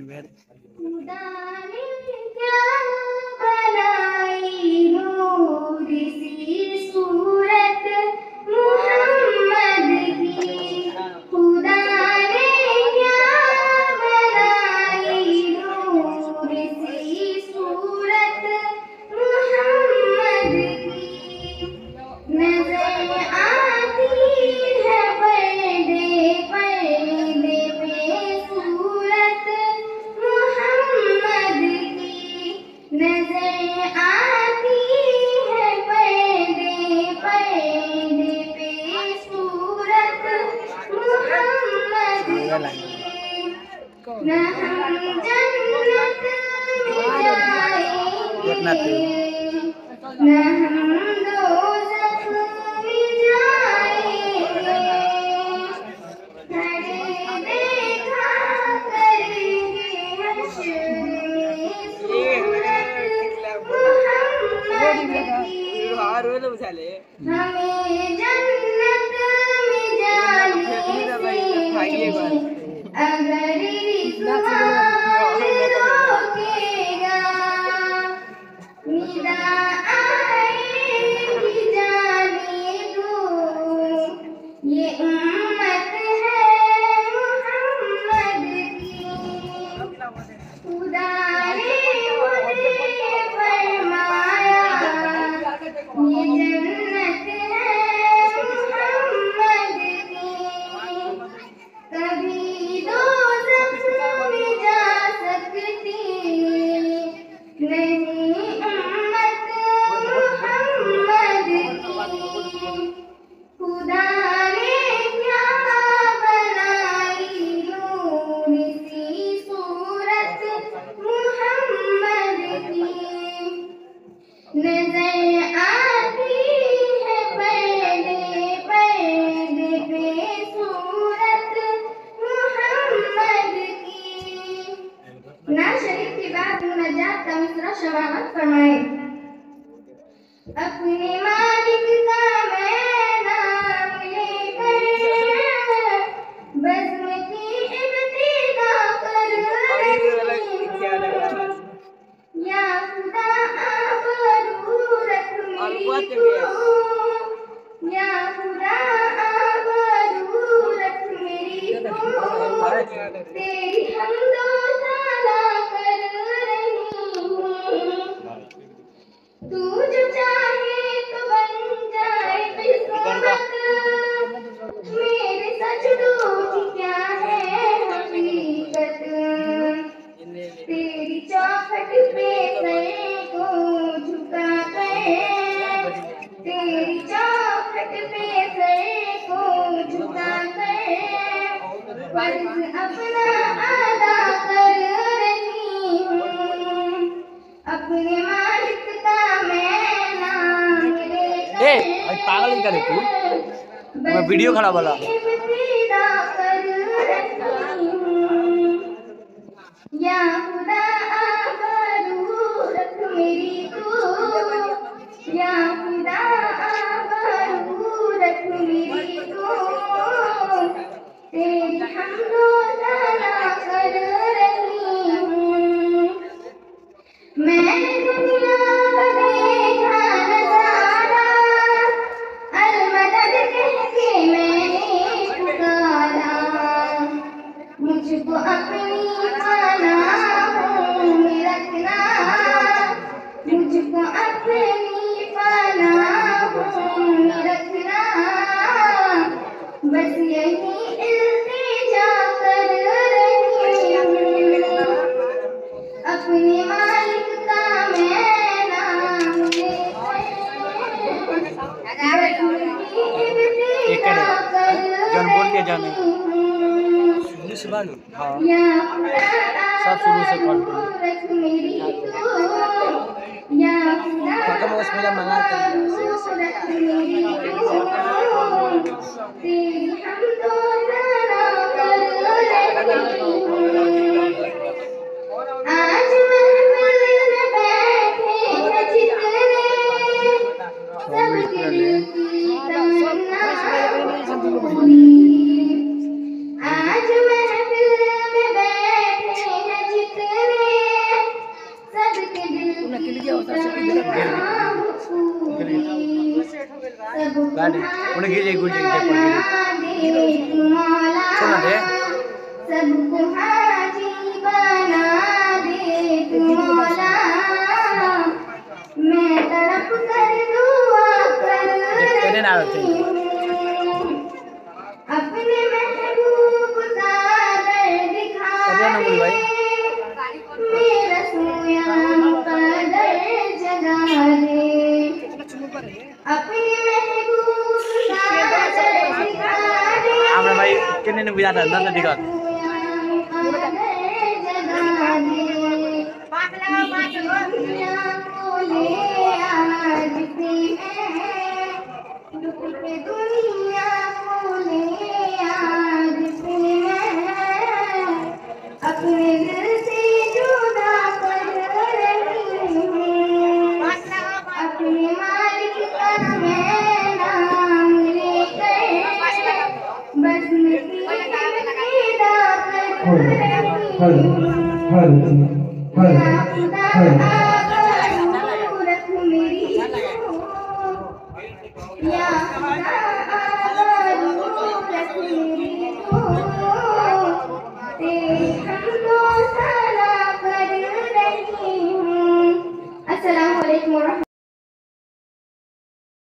खुदा ने क्या बनाई नूर सी सूरत मोहम्मद की। खुदा ने क्या बनाई नूर सी सूरत मोहम्मद की। नजर आती है पर्दे पर्दे पे सूरत मोहम्मद की। नजर आती है पर्दे पर्दे पे सूरत मोहम्मद की। न हम जन्नत में जाएंगे न हम दोज़ख में जाएंगे। खड़े देखा करेंगे हश्र में सूरत मोहम्मद की। हमें जन्नत में जाने से अगर रिज़्वान रोकेगा निदा आएगी जाने दो। ये उम्मत है मोहम्मद की। खुदा ने मुझे फरमाया ये जन्नत है मोहम्मद की। कभी दोज़ख में जा सकती नहीं उम्मत मोहम्मद की। खुदा ने क्या बनाई नूर सी सूरत मोहम्मद की। नजर आती है पर्दे पर्दे पे सूरत मोहम्मद की। नाज़ शरीफ के बाद मुनाजात का मिसरा शमाअत फरमाए। अपने मालिक का मैं नाम लेकर बज़्म की इब्तिदा कर रही हूँ। या खुदा आबरू रख मेरी तू। या खुदा आबरू रख मेरी तू। तेरी हम्दो सना कर रही हूँ। तू जो चाहे तो बन जाए किस्मत। मेरे सजदों की क्या है हकीकत। तेरी चौखट पे सर को झुका कर तेरी चौखट पे सर को झुका कर फर्ज अपना अदा कर रही हूँ। अपने मालिक का मैं नाम लेकर पागल नहीं करे तू वीडियो खराब वाला इब्तिदा कर रही हूँ। या खुदा आबरू रख मेरी तू। या खुदा आबरू रख मेरी तू। तेरी हम्दो सना कर रही हूँ। मैंने दुनिया का देखा नज़ारा अलमदद कह के मैंने पुकारा। मुझको अपनी पनाहों में रखना। मुझको अपनी पनाहों में रखना। बस यही इल्तिजा कर रही हूँ। अपने मालिक का मैं नाम लेकर इब्तिदा कर रही हूँ। हाँ या सब शुरू से कर दो। रख मेरी तू। या खत्म हो उसमें जब मंगा रख मेरी तू। तेरी हम्दो सना कर रही हूँ। आज महफिल में बैठे हैं जितने सबके दिल की तमन्ना पूरी। आज महफिल में बैठे हैं गाड़ी उन्हें गिर गुल सुना दे सबको हाजी बना दे तू मौला मैं तड़प कर दुआ कर रही हूँ अपने महबूब का दर दिखा दे मेरा सोया का दर जगा दे अपने महबूब का दर दिखा दे আমরা ভাই কেনে নে বিয়াটা না দিগা अपने दिल से जुदा कर रही हूँ अपने मालिक का मैं नाम लेकर बस निदा कर रही हूँ खुदा